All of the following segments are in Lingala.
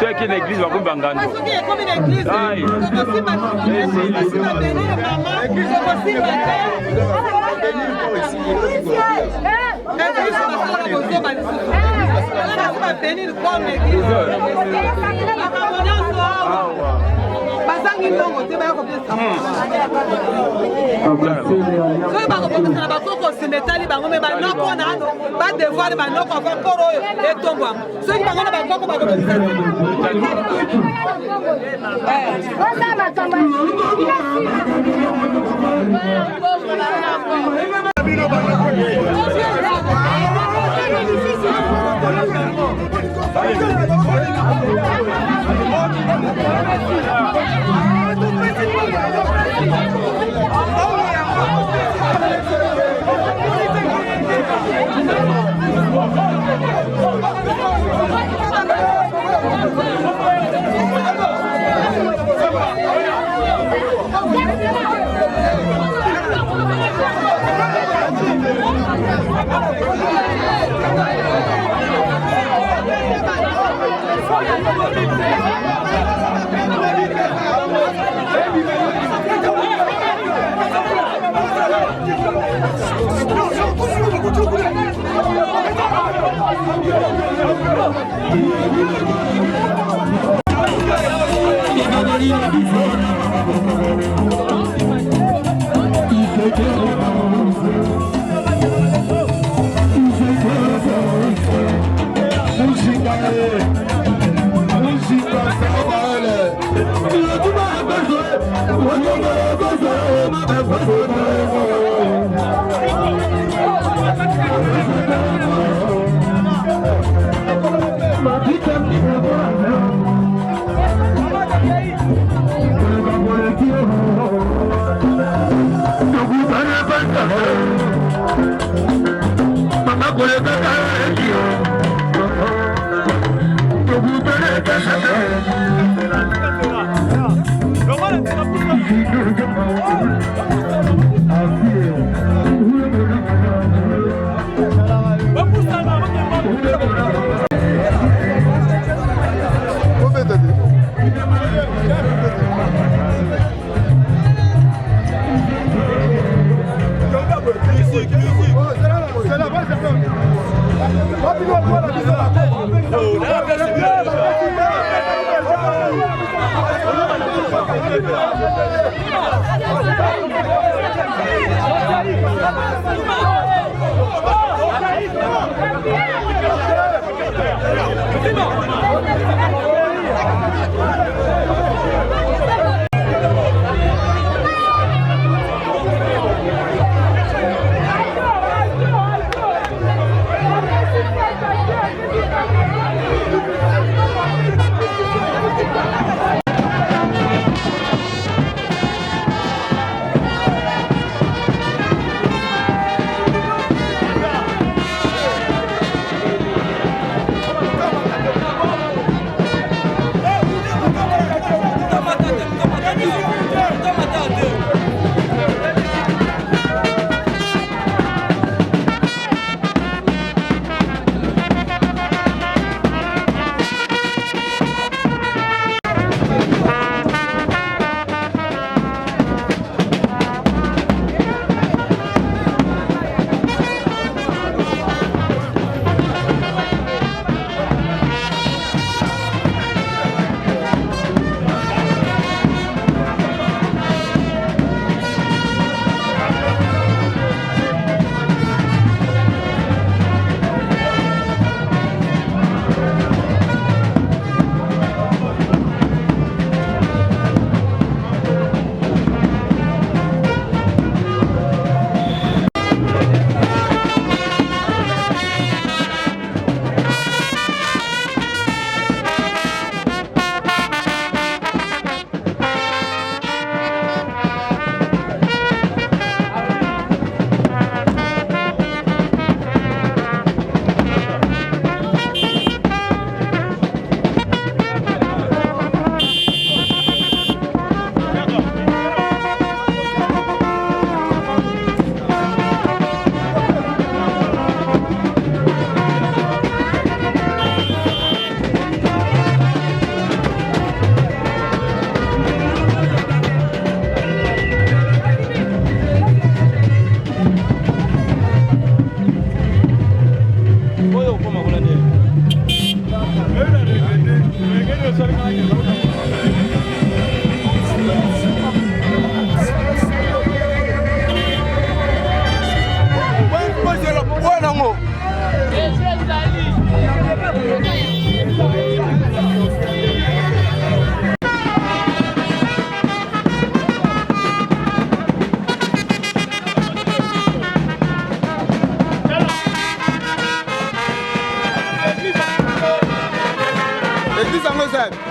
Ceux qui l'église va comme Bangano. Comme une église. Église anglo-saxonne.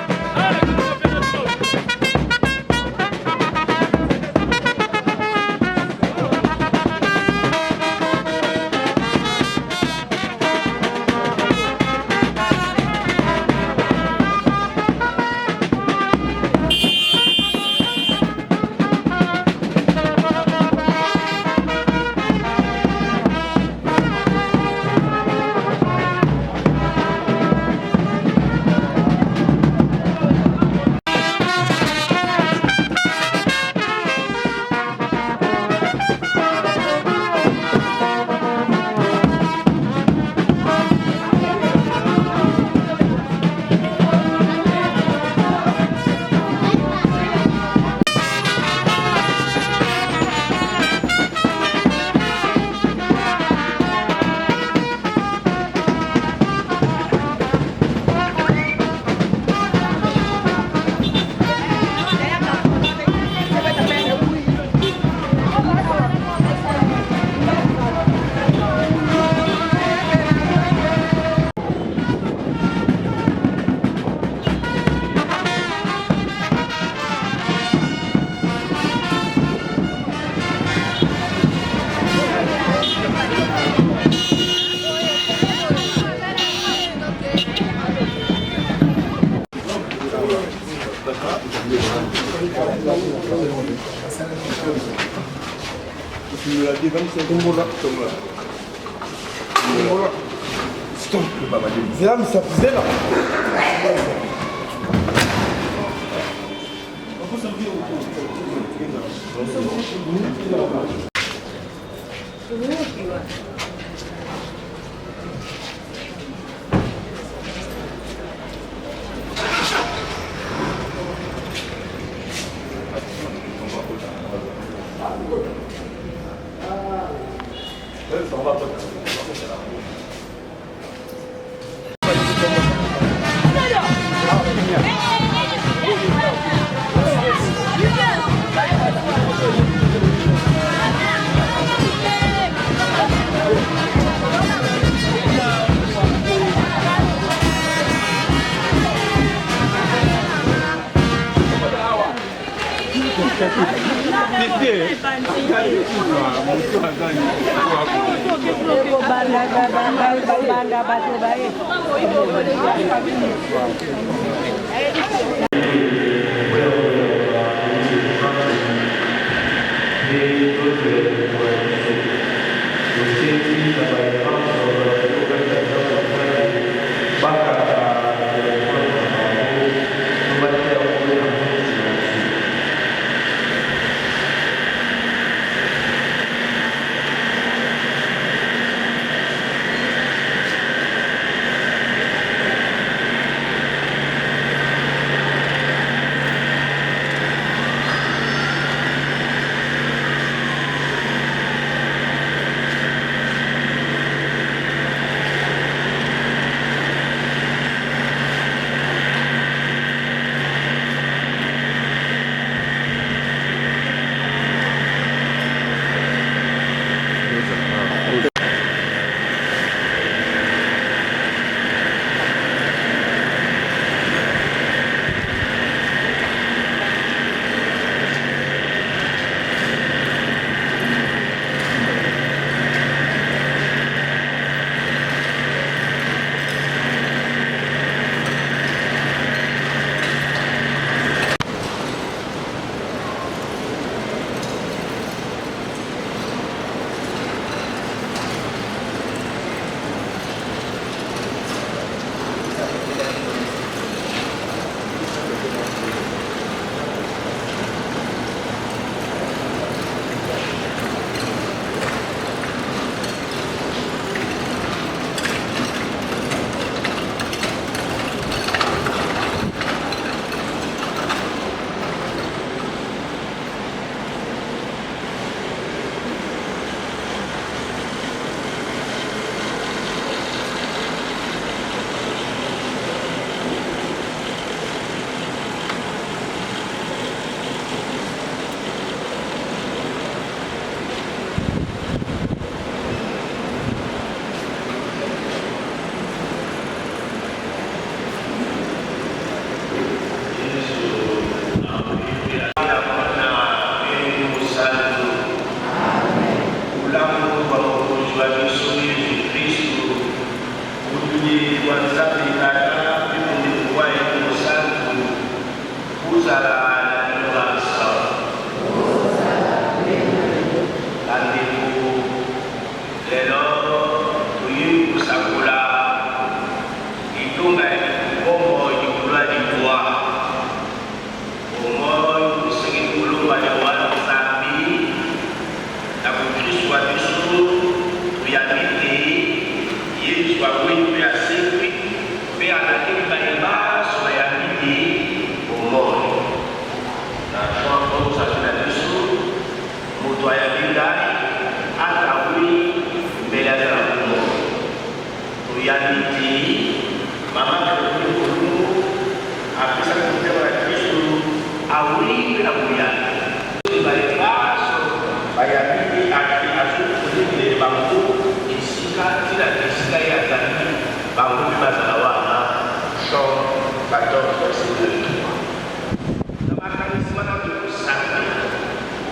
14 verset 2. Na makanisma na tukusabi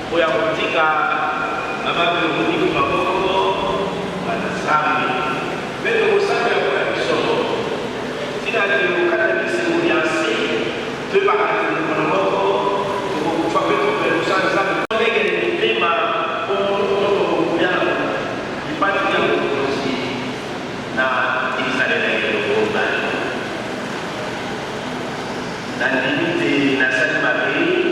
kuya kutika ambapo ni maboko wanasami bado usafi kwa kisomo sina ndio kata kisimu ya si tuba kwa maboko kwa kwetu kwa usafi ndege ni klima kwa yana ipati ya kusi na isalele ya kuomba na ndio nasema hii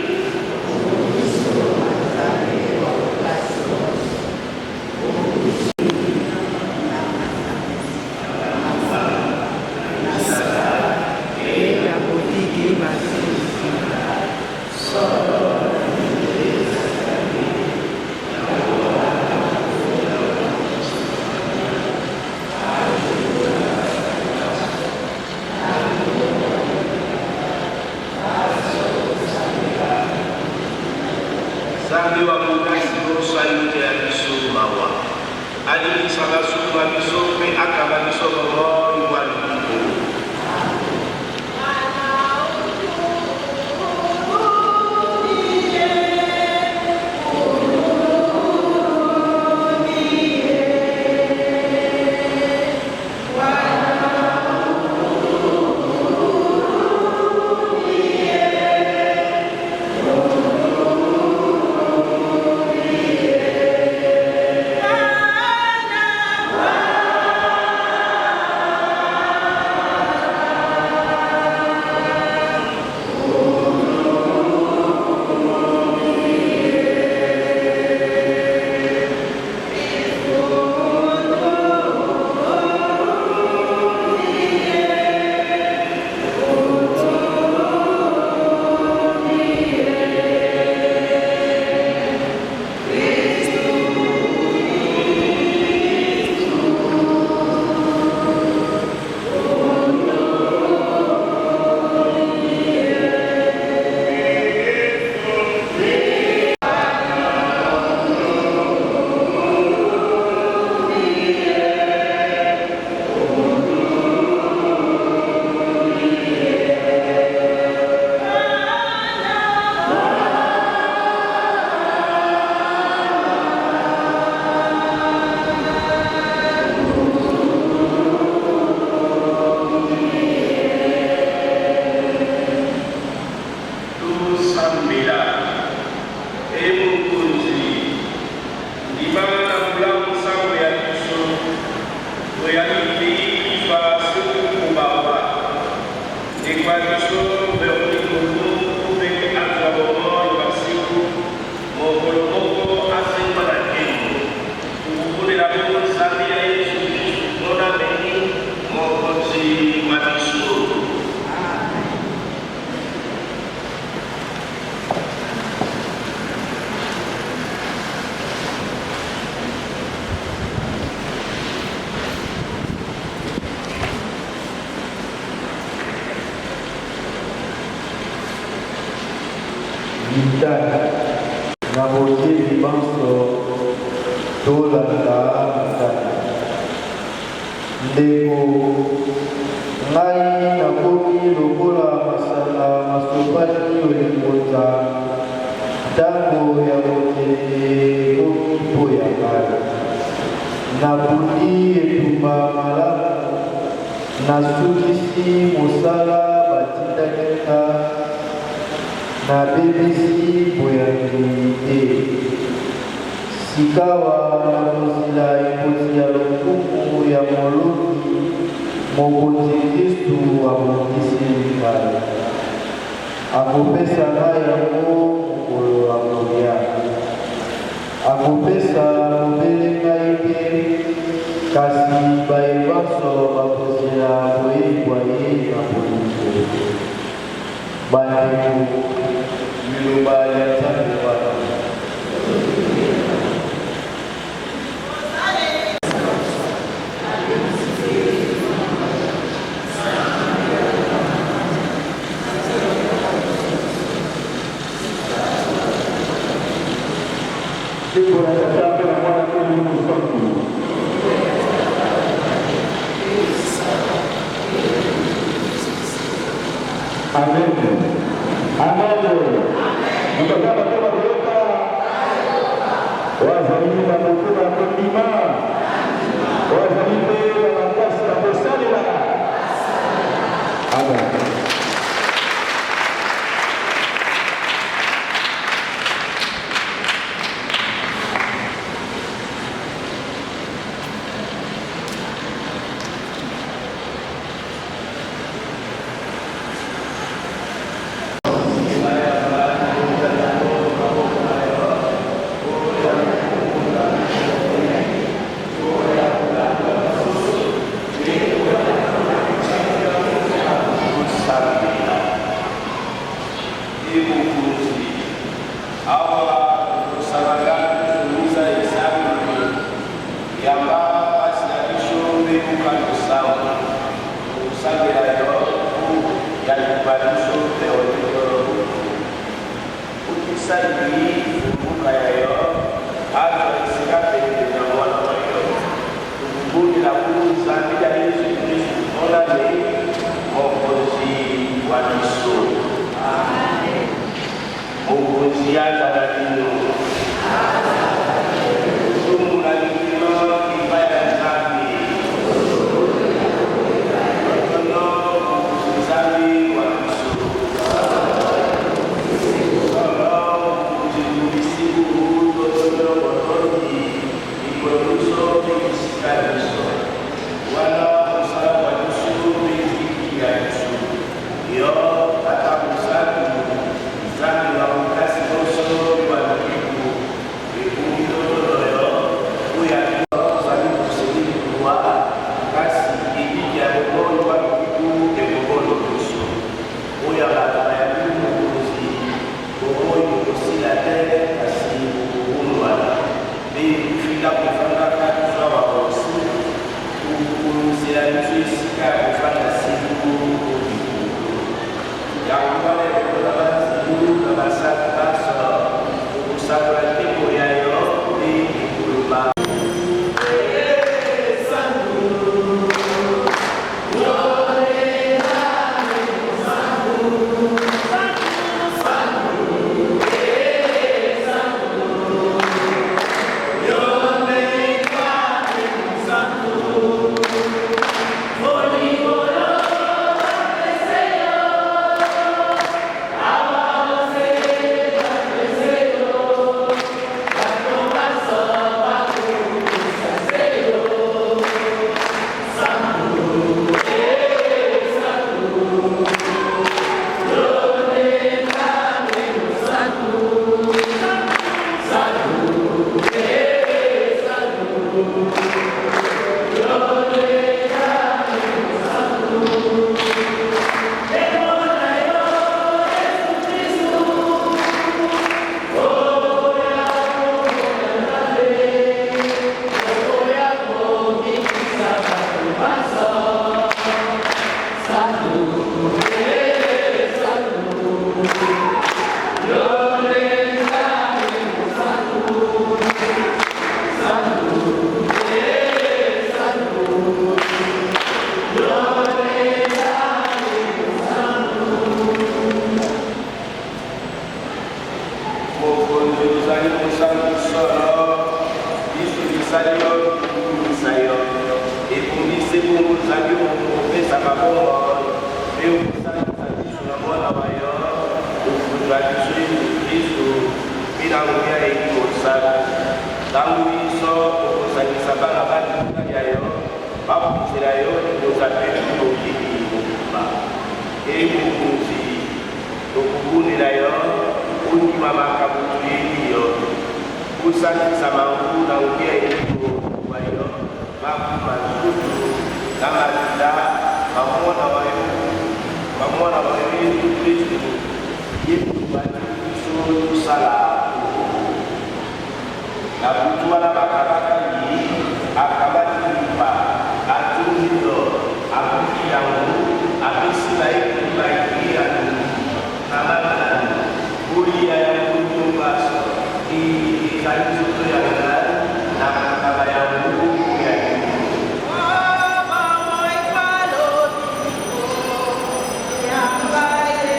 Amen. Amen. Mtakana kama kuweka wazalini na mkuu wa kondima wazalini na nafasi ya posali la Amen. Bye.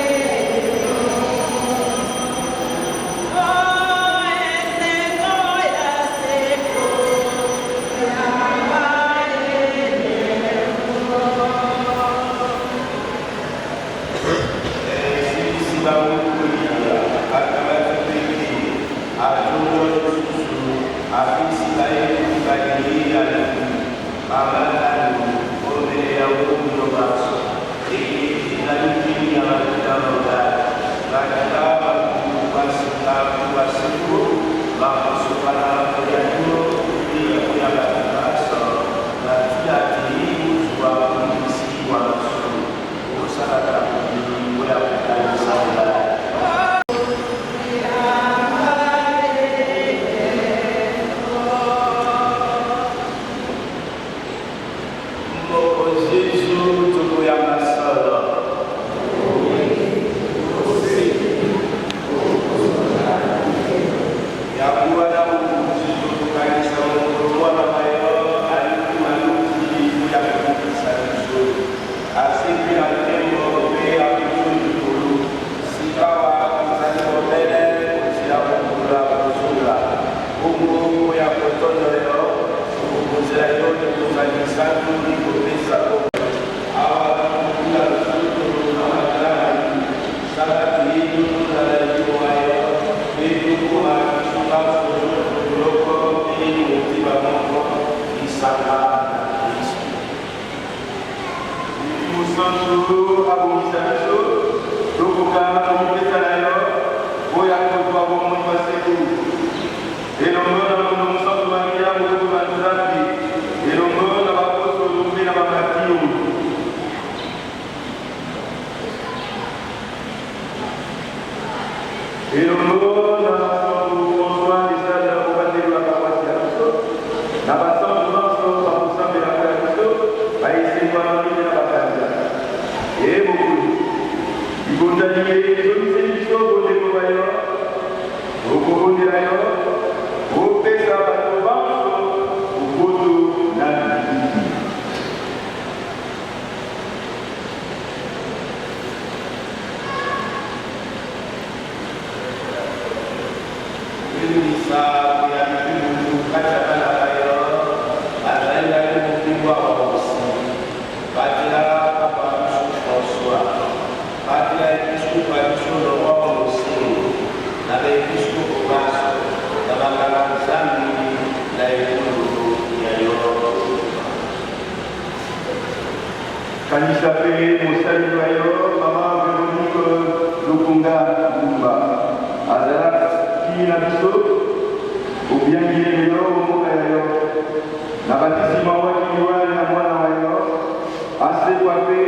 abongisa biso tokoka komipesa na yo oyo akozwa bomoi baseku elongo na mondo mosantu maria mokoto banzambi elongo na bakosolo mpe na bamatiyo elongo na basantu François Lisala kobandelaka mwasi ya biso na basantu nyonso bakosambelaka ya biso bayesengo na mine na bakanza ebokuli libondani ezomiseli biso bondeko bayo okobondela yo opesa bato banso okoto na libiki elisa ya libimu kati ya bana bayo azalaki mokingwa wa bosi batela papa biso François batela episkopo ya biso Laurent Mosengo na baepiskopo baso na banganga nzambi na ekolo ya yo kanisa mpe mosali na yo mama Veronique Lukunga Lumba azalaki na biso obiangile yo omoka ya yo na batisima wakiliwali na mwana wa yo asekwa mpe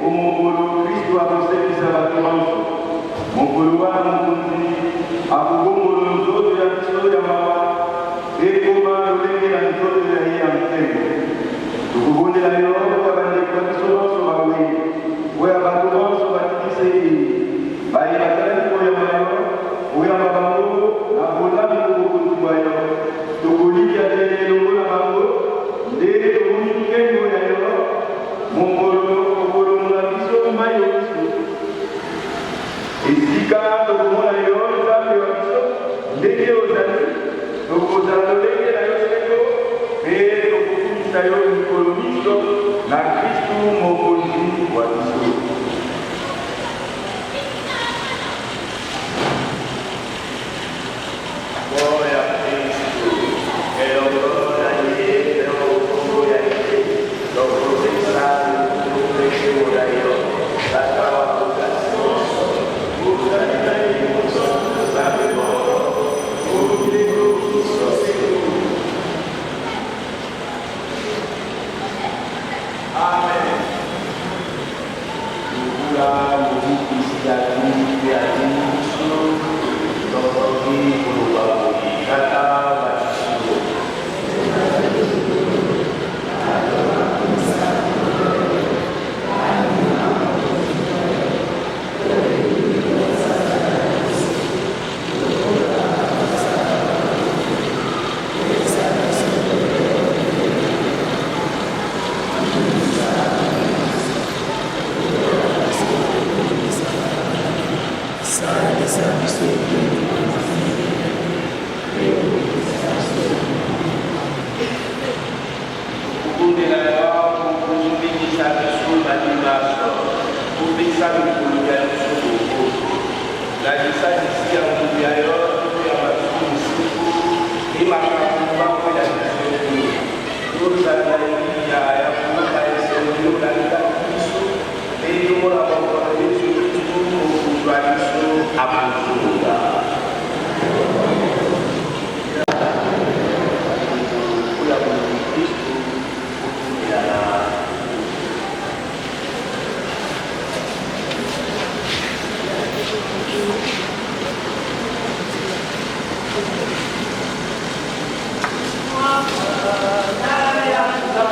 omongolo Kristo akosekisa bato nyonso mongolo wana mokonzi akobongolo nzoto ya biso ya mawa ekoma lolenge na nzoto ya ye ya motema tokobondela yo oya bandeko ya biso nyonso bawe oya bato nyonso batikiseli bayebazali koyamba yo oyamba bango na bolami kokokondima yo tokolia te elongo na bango nde tomoni nkembo ya yo mongolo okolongola biso mai ya biso esika tokomona yo nzambe wa biso ndenge ozali tokozala lolenge na yo seko mpe tokokumisa yo mikolo miso na Kristu mokonzi wa biso oya Kristu elongo na ye elongo ya ye tokozesa lokekemo na yo tata wa tokasi ozali na ye moso nzambe moko oleko biso seko amen lukula mobikisi ya tumpe ya timiso tokoki koloba boyi tata batiso kukundela yo kuzumbikisa biso badimaso kupikisa mikolo ya biso boko lakisa lisi ya ngulu ya yo ya masuku misiku imakamu bako ya biso tozala eliya ya kuka esengo lalika biso eyomola bakona yesu kristu okuzwa biso akozonga Nayanda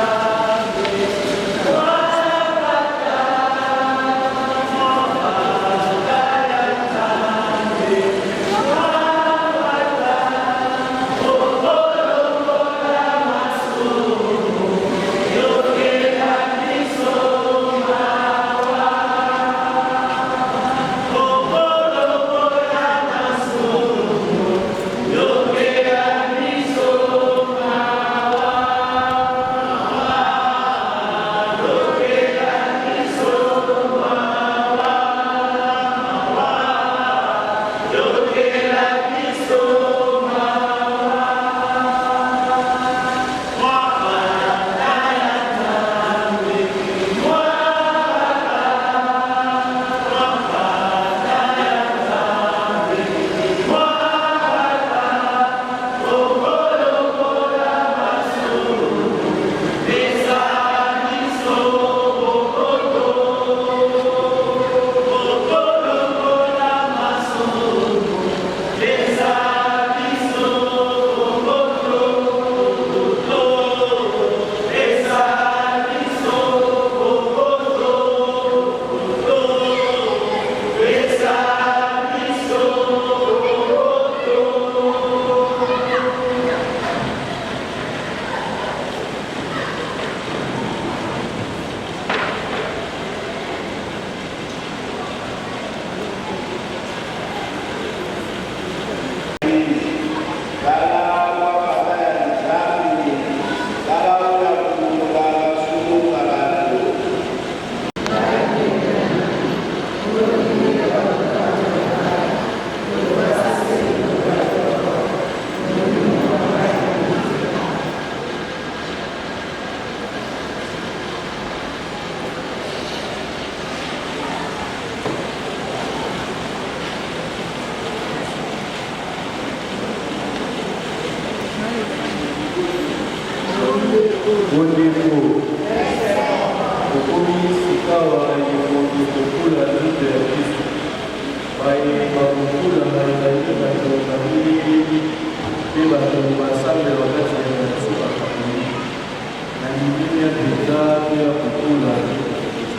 Ondeko. Okomi sikawa yemondi kokula nzito ya Kristo. Baye bakokula baezali bato babili mpe bato basambela kati ya yesu bakatoli. Na libini ya peza mpe ya kokula nzito ya Kristo.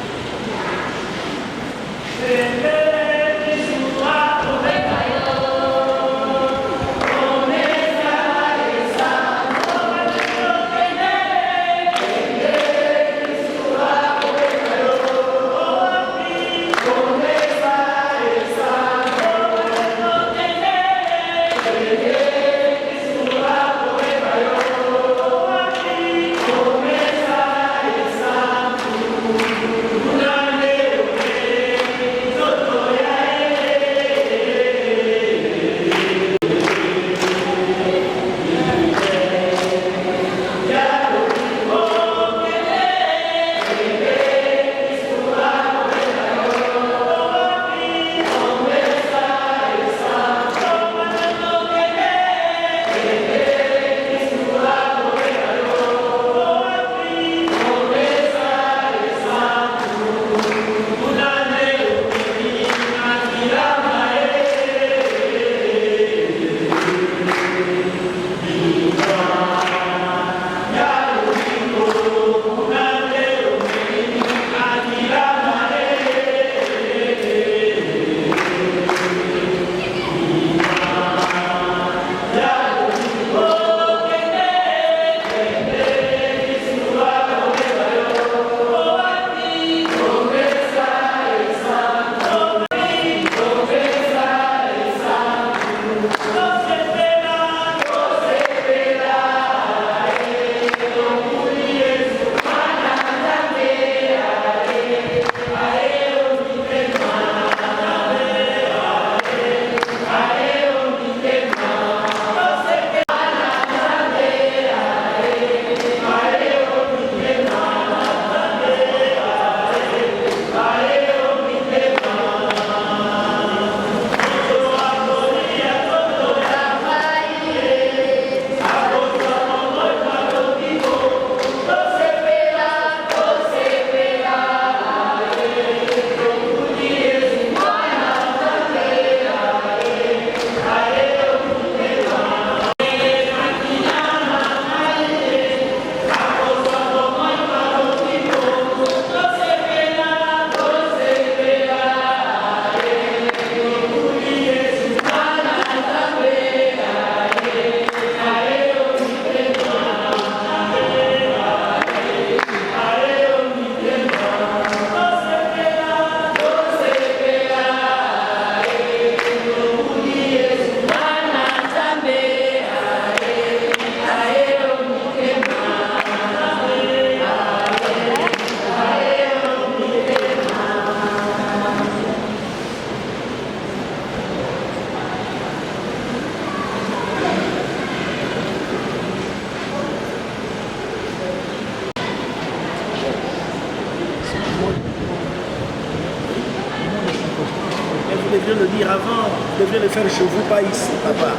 Vous deviez le dire avant, vous deviez le faire chez vous, pas ici, papa.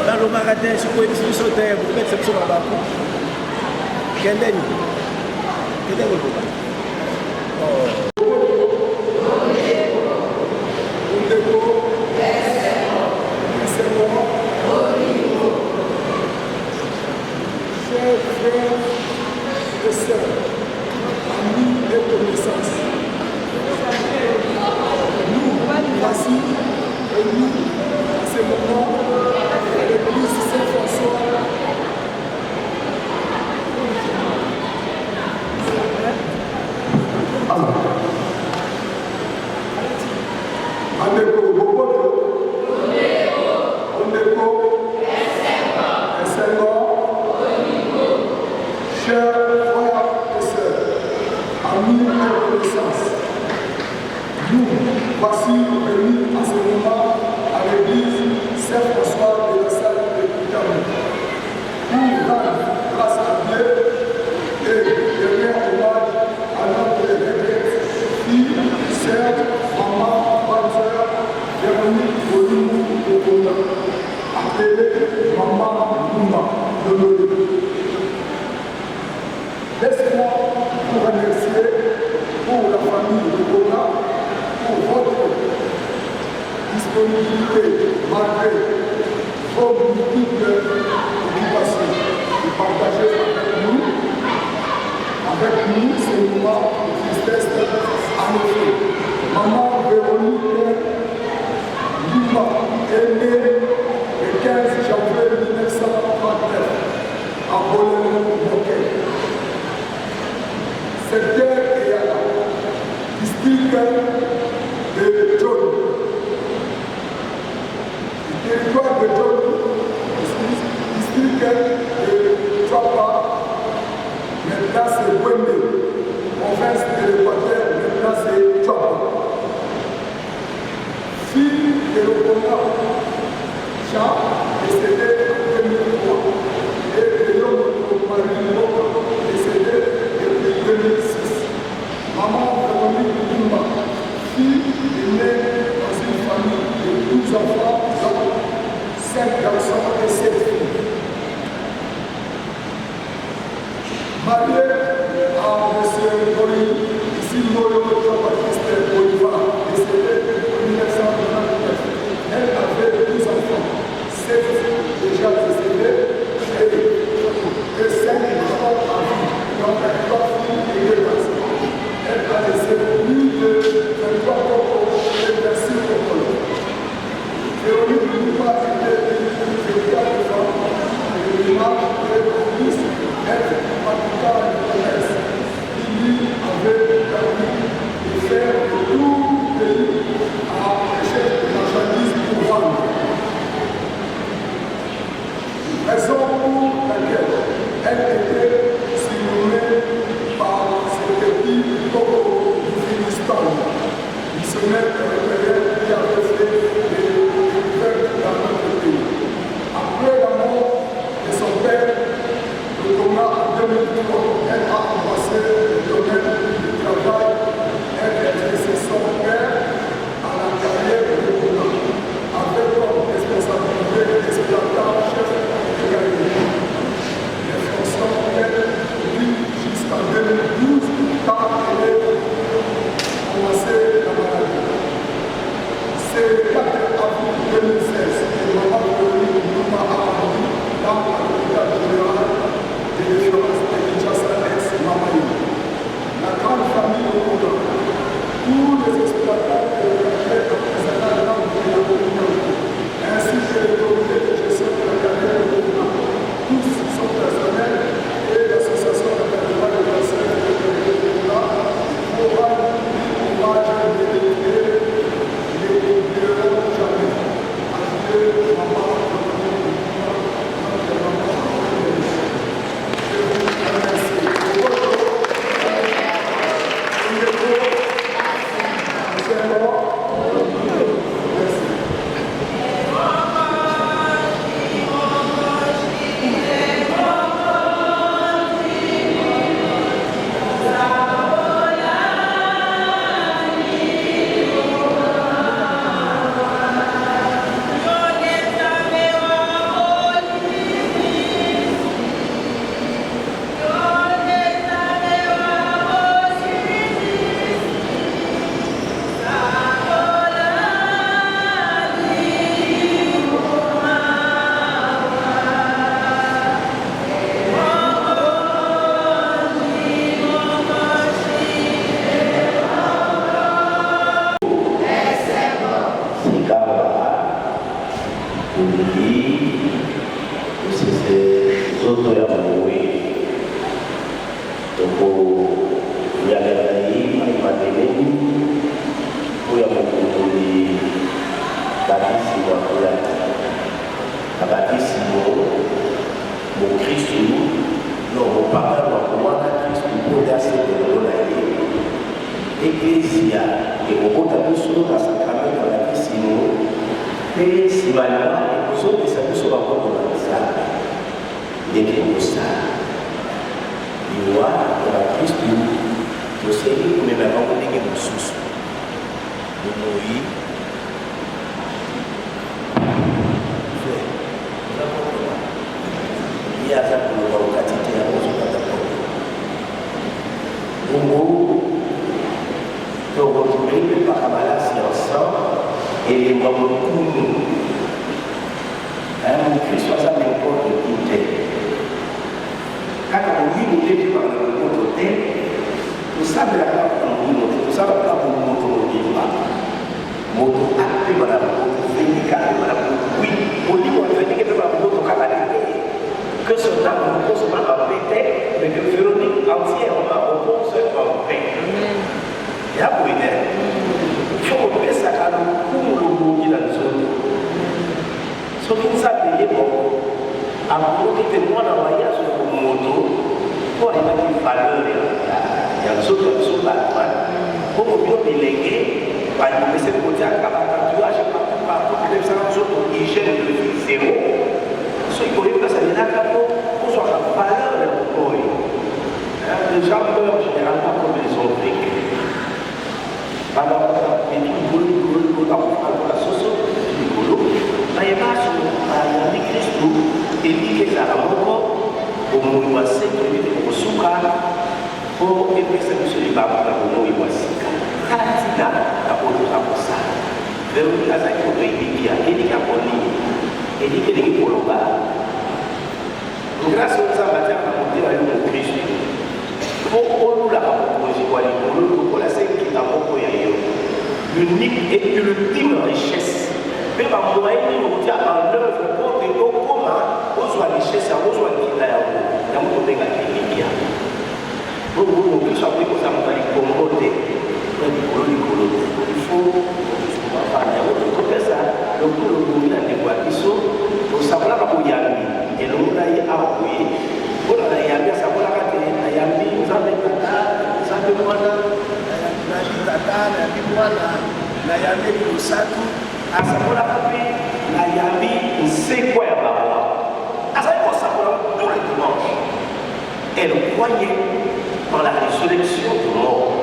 Dans le magasin, si vous pouvez vous sauter, vous mettez cette chose là-bas. Quel est le problème? Chers frères et sœurs, amis et connaissances, nous voici réunis à ce moment à l'église Saint-François. Andeko Bokoto, Andeko Esengo, chers frères et sœurs, amis et connaissances, nous voici réunis à ce moment à l'église Saint-François de la salle de Pitamou pour rendre grâce à Dieu et donner hommage à notre retraite, fille, sœur, maman, bonne-sœur, Véronique Olumou Okona, appelée Maman Luma de l'Olé. disponibilité malgré vos multiples occupations de partager avec nous ce moment de tristesse. En effet, maman Véronique Lima est née le 15 janvier 1939 à Bolène-Moquet. Cette terre est à la district de John. Le territoire de John, district de Chapa, maintenant c'est Wende. Province de l'Équateur, maintenant c'est Chapa. Fille de l'Okonga, Jean, décédé en 2003, et de l'homme Marino, décédé depuis 2006. Maman Véronique Lumba, fille est née dans une famille de 12 enfants, 5 garçons et 7 filles. Mariée à M. Goli, ici Moyo Jean-Baptiste Bolivar, décédé en 1999. Elle avait 12 enfants, 7 déjà décédés et 5 enfants à vie, donc 3 filles et 2 garçons. Elle a laissé plus de 23 couples et 26 couples. Véronique Lima était une véritable femme, et Lima était complice, elle pratiqua le commerce. Il lui avait permis de faire de tout le pays à acheter de marchandises pour vendre. Raison pour laquelle elle était surnommée par ses petits cocos du Finistère, missionnaire européen qui avait fait des découvertes dans notre pays. Après la mort de son père, le Tonga en 2003, elle a embrassé le domaine du travail. Elle a laissé son père à la carrière de Tonga, avec comme responsabilité d'exploitant chef de carrière. Les fonctions qu'elle vit jusqu'en 2012, quand elle est commencé la maladie. C'est le 4 avril 2016 que maman Véronique Lima a rendu dans l'hôpital général de référence de Kinshasa ex-Mamaï. La grande famille au Congo, tous les exploitants de la carrière artisanale de la communauté, ainsi que le comité de gestion de la carrière au Congo, tous sont personnels et l'association internationale de la sécurité de l'État pour rendre hommage à l'égalité. et moi beaucoup. Mon Christ soit ça n'importe qui t'est. Quand on dit nous devons par le côté, nous savons la part pour nous savons la pour nous moto acte madame véhicule madame oui on dit qu'on fait que la moto que ce dame ne pose pas à péter mais que Véronique entièrement oppose en paix. Et là pour aider il faut que ça ait un coup le bout dans le zone. Ce qui nous a payé pour avoir été témoin d'un voyage sur le moto pour aller mettre une valeur il y a des autres sur la toile pour bien déléguer. Mais c'est le côté à tatouage partout que les gens sont hygiène de vie zéro. Ce qui est ça veut dire qu'on soit la valeur de l'emploi. Les gens meurent généralement comme ils sont vécus. Alors, il y a tout la société du boulot. Mais il y a pas sur la Christ et dit que ça a encore au moins 5 minutes pour souka pour éviter que ce soit pas pour nous. Katina na kutoka kosa. Leo kaza ikoto ibikia, ili kaponi. Ili kile kipoloba. Grâce aux amateurs à monter à Christ. Pour on la proposer quoi les pour la scène qui t'a proposé l'unique et l'ultime richesse. Même en moyen on tient en œuvre pour que au commun, on soit richesse, on soit qui là ya mtu benga ibikia. Pour vous que ça peut ça va les commoder. Il faut faire ça. Le coup de l'eau des boissons, au savoir pour y aller. Et l'eau d'ailleurs a oublié. Pour la yamia, ça va la télé. La yamia, vous avez tata, vous avez moi là. La tata, la bimoana, la yamia, le satou. À ça va la papier. La yamia, c'est quoi ya baba? À ça va savoir tous les dimanches. Elle croyait en la résurrection du mort.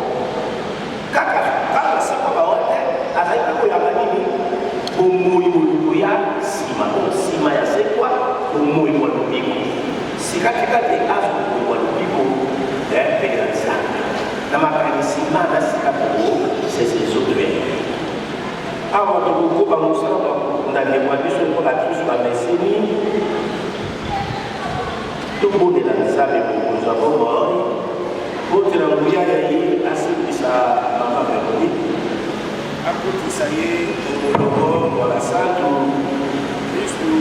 Kaka siku baote azaika kuyamanini umuimu ya sima ya sekwa umuimu wa lupiko sikatika de azu wa lupiko ya peganza na makanisi mana sikapoko sese zote awa to ko ba musala ndani kwa biso ko la tous ba mesini to bode la zabe ko za bomo Bote na nguya ya hii asibisa mama Véronique akutisa ye omologo wala santu Kristu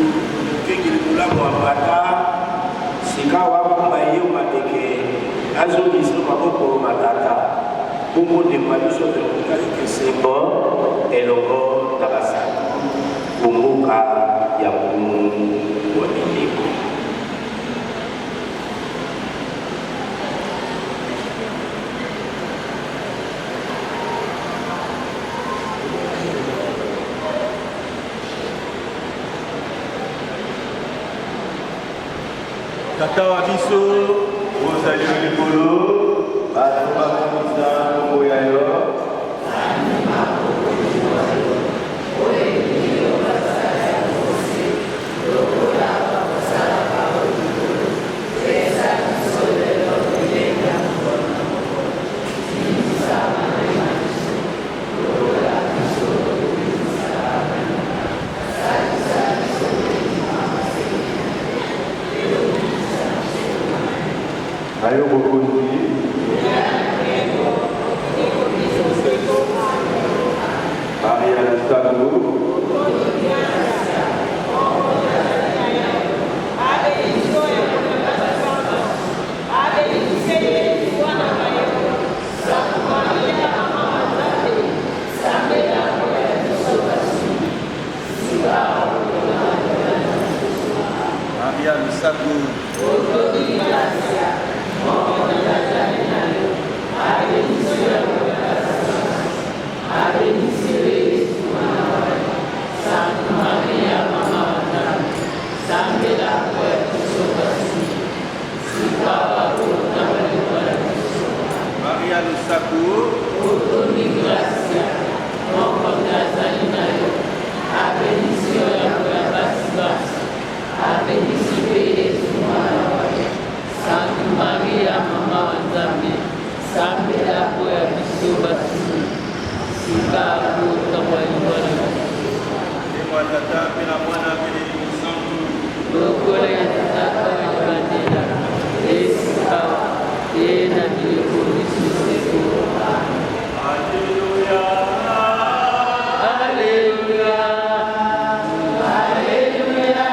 kengili mulango wa mbata sika wakumba ye mateke azolisi maboko matata bongo ndeko biso Véronique alikesembo elongo na basantu kumbuka ya kumu wa mileko. Tata wa biso ozali likolo bato bakomisa kombo ya yo ayo bokonzi Maria Lusago Maria Lusago Maria Lusago Sampai aku yang bersubat, sikap aku terlalu banyak. wa Tata pe na Mwana pe na Roho Santo. Lokola ya Tata walibatela Yesu sawa tena nilipolisi siku. Haleluya. Haleluya. Haleluya.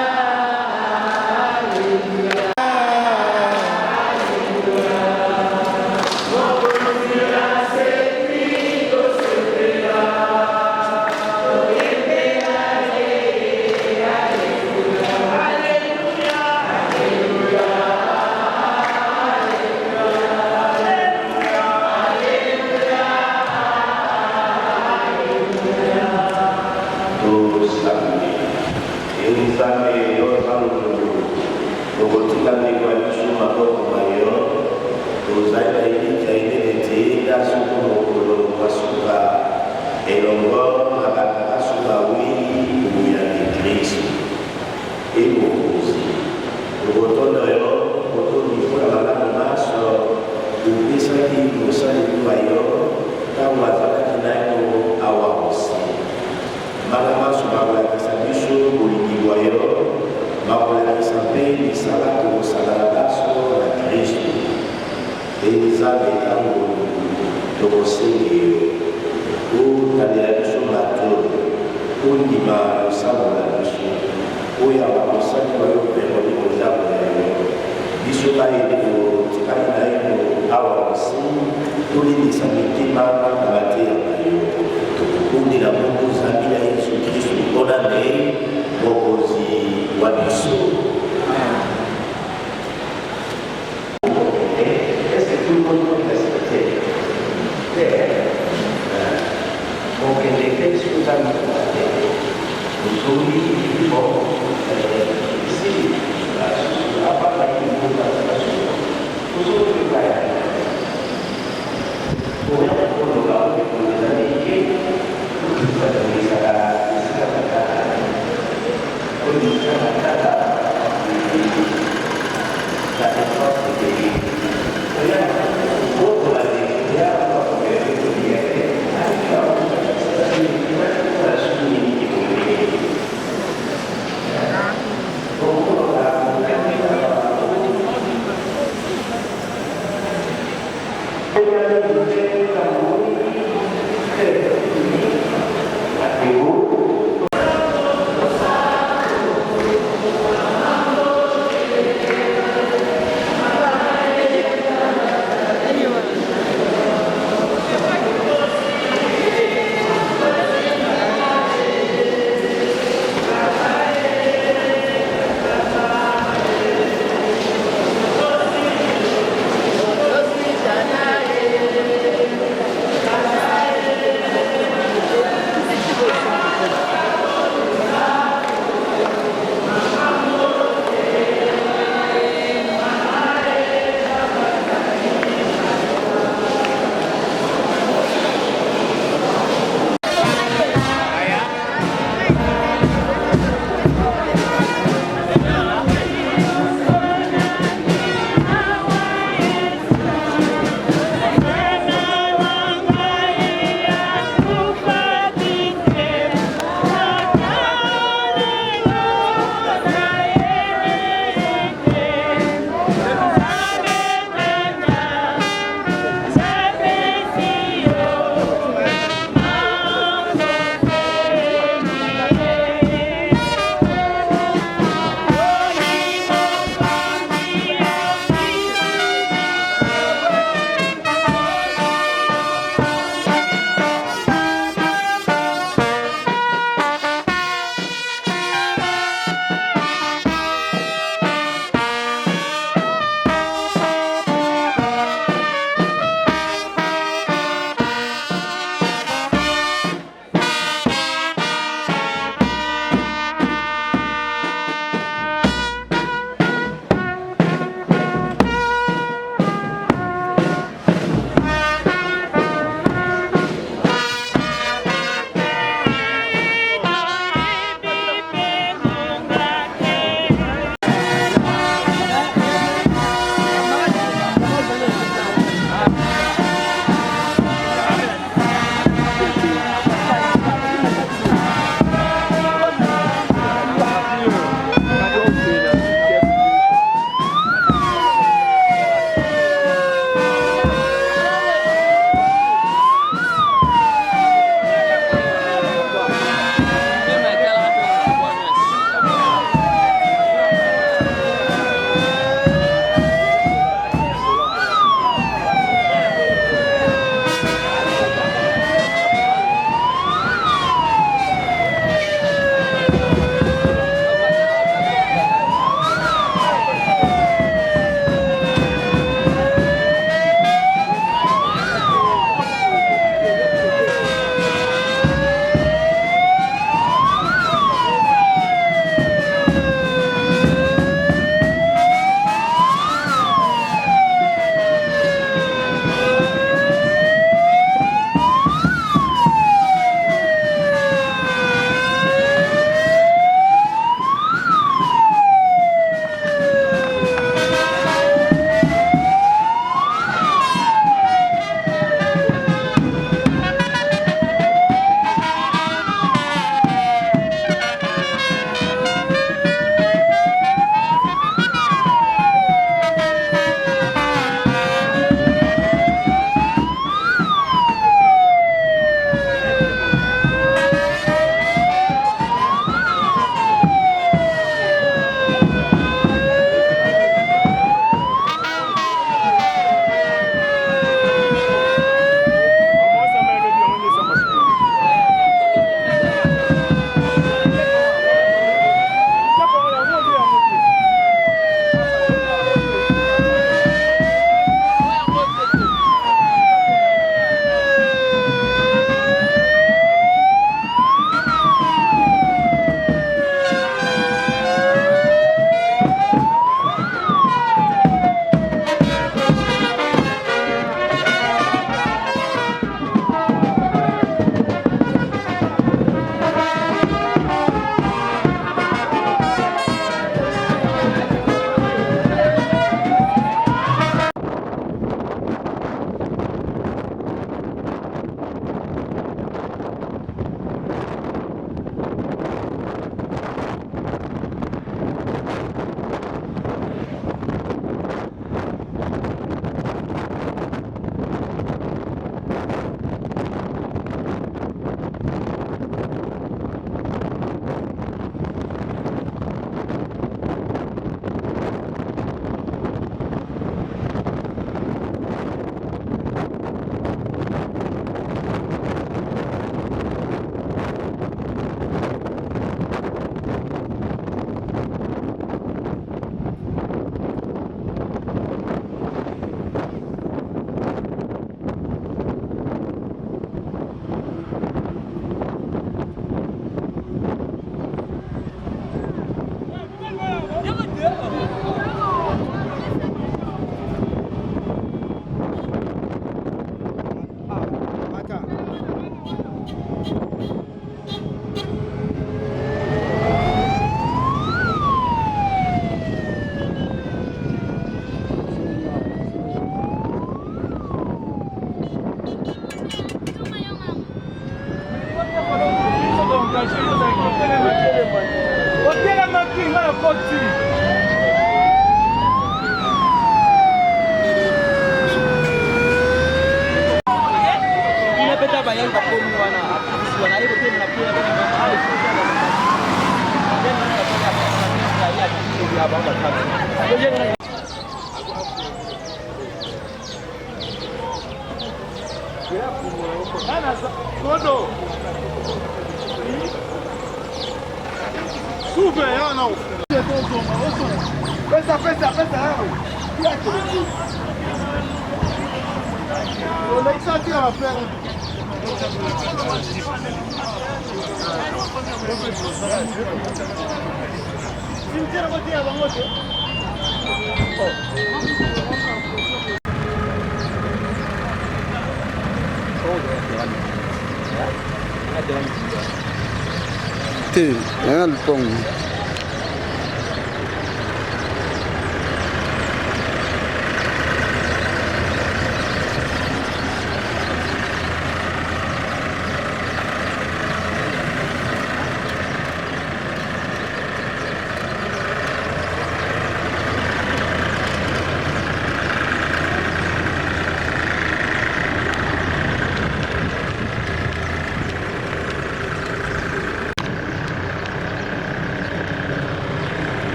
Jangan pong.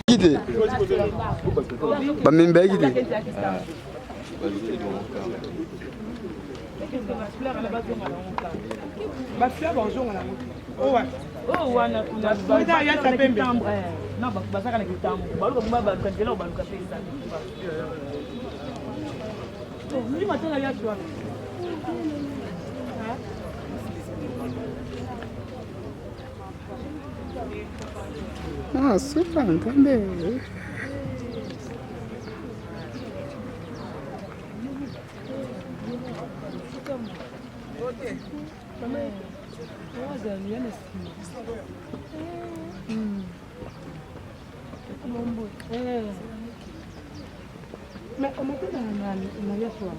Gidi. Bamembe gidi. Bafia bonjour na mutu. Oh wana kuna bada ya tapembe. Na basaka na kitambo. Baluka kumba kankela baluka pesa. Oh, ni matana ya shwa. Ah, super, entendeu? Mais on m'appelle un mariage soir.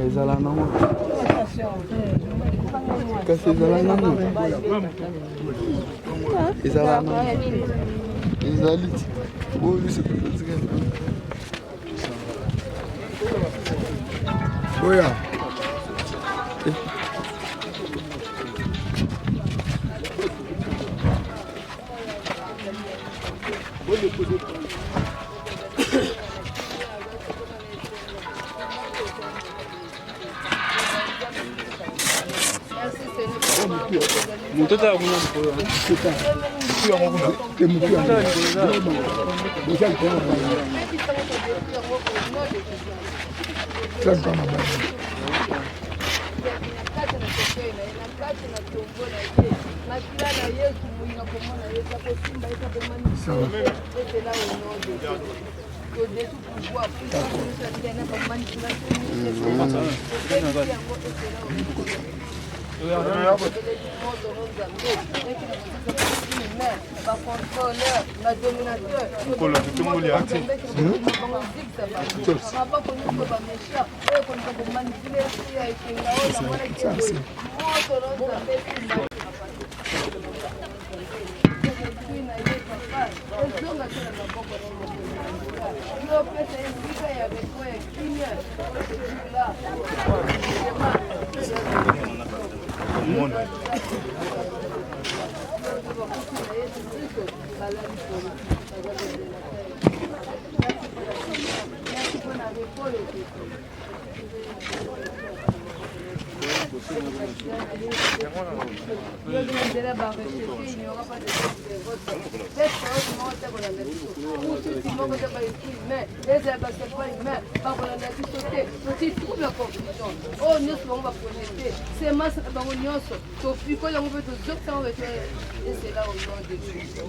Ezala nango. Kasi ezala nango. Ezala nango. Ezali. Oh, lui c'est pas Oya. Mtoto akunywa mkoyo. Mkoyo wangu kuna. Mkoyo wangu. Bocha kwa baba. Sasa kwa baba. moko eza baesprit humain eza ya baserpent humain bakolanda biso te toti trouble ya confusion oyo nyonso bango baprojete semence na bango nyonso tofiko yango mpe tozokisango beto ezela au nom de Jésus.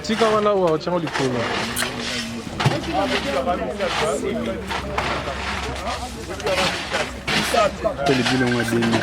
Tika wana wa chango likolo. Tele bilo ngadeni.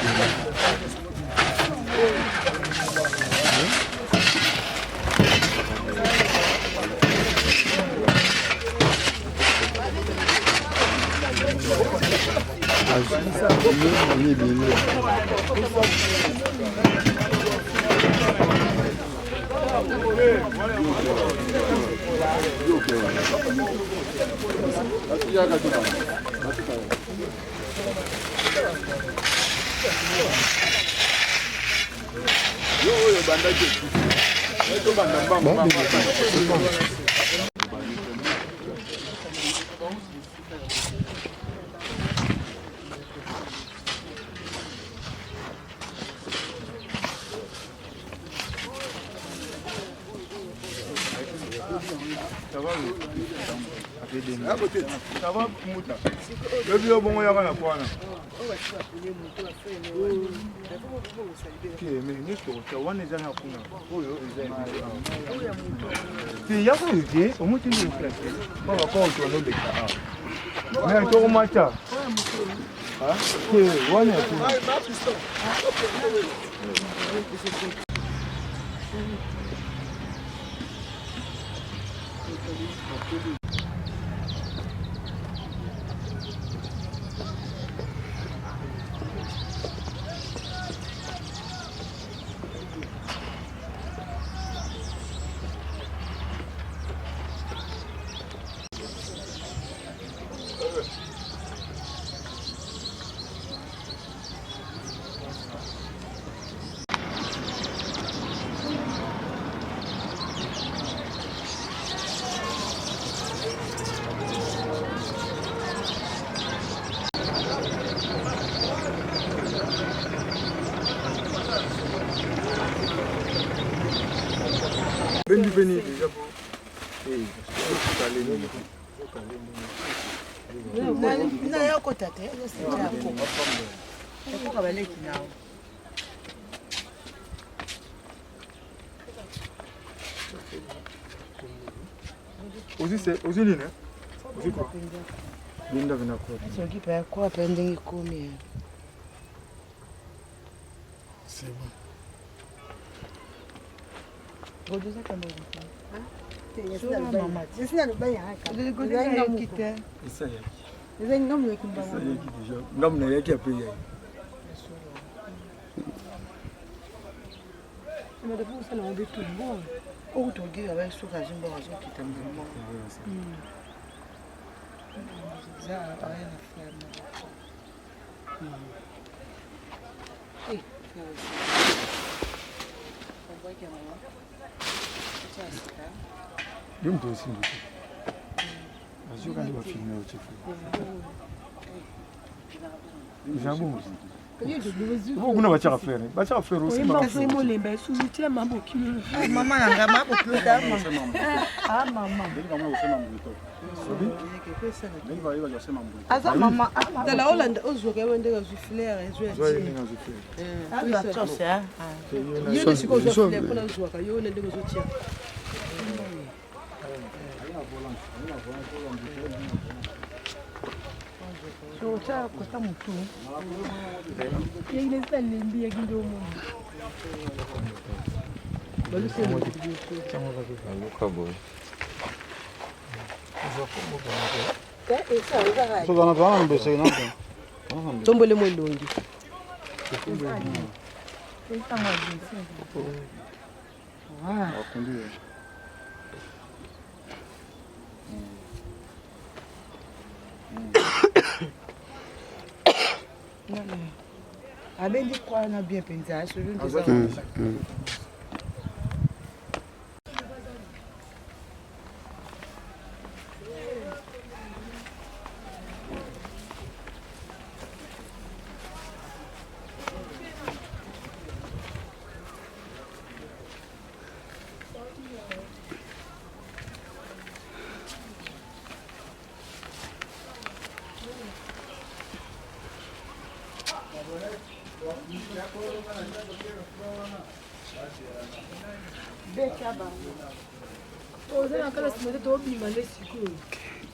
venir déjà. Na yako tate, yako. Yako kabaleki nao. Aussi ligne. Aussi quoi? Linda vinakula. Sio kipa yako hapa ndingi 10. C'est bon. Ngoja kama hivi. Ndio mtu usimbi. Azio kandi ba filme au chifu. Jambo. Vous kuna bacha faire. Bacha faire aussi. Kasi mo lemba suzutia mambo kimi. Mama nanga mambo kiota mama. Ah mama. Ndio kama usema mbuto. Asa mama. Tala Hollande ozoke wende ka zuflere ezwe. Zoe ninga zuflere. Ah ba chose ah. Yo siko zuflere pona zwaka yo nende ko zotia. So cha kota mtu. Ye ile lembi ya kindo mo. Bali se mo Chama va que Acabou. So dona dona não sei não. Tombole mo longi. Ah, conduire. abendi kwa na bien penza so je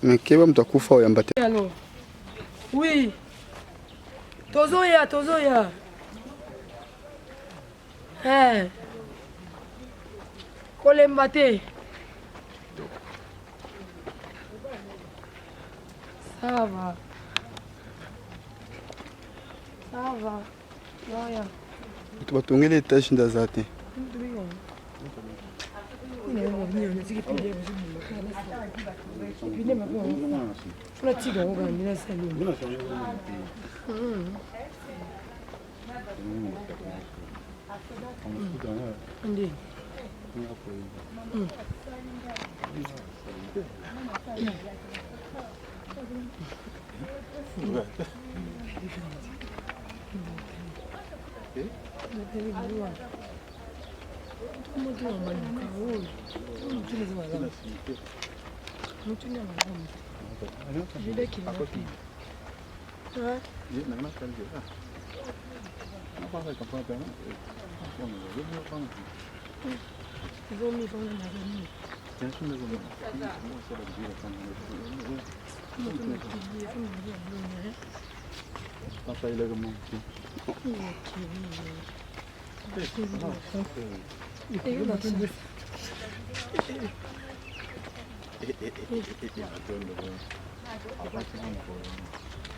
Mais keba mtakufa oyambate. Alors. Oui. Tozoya. Kolembate. Ça va. Oya. Tubatongele etage ndazate.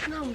Não,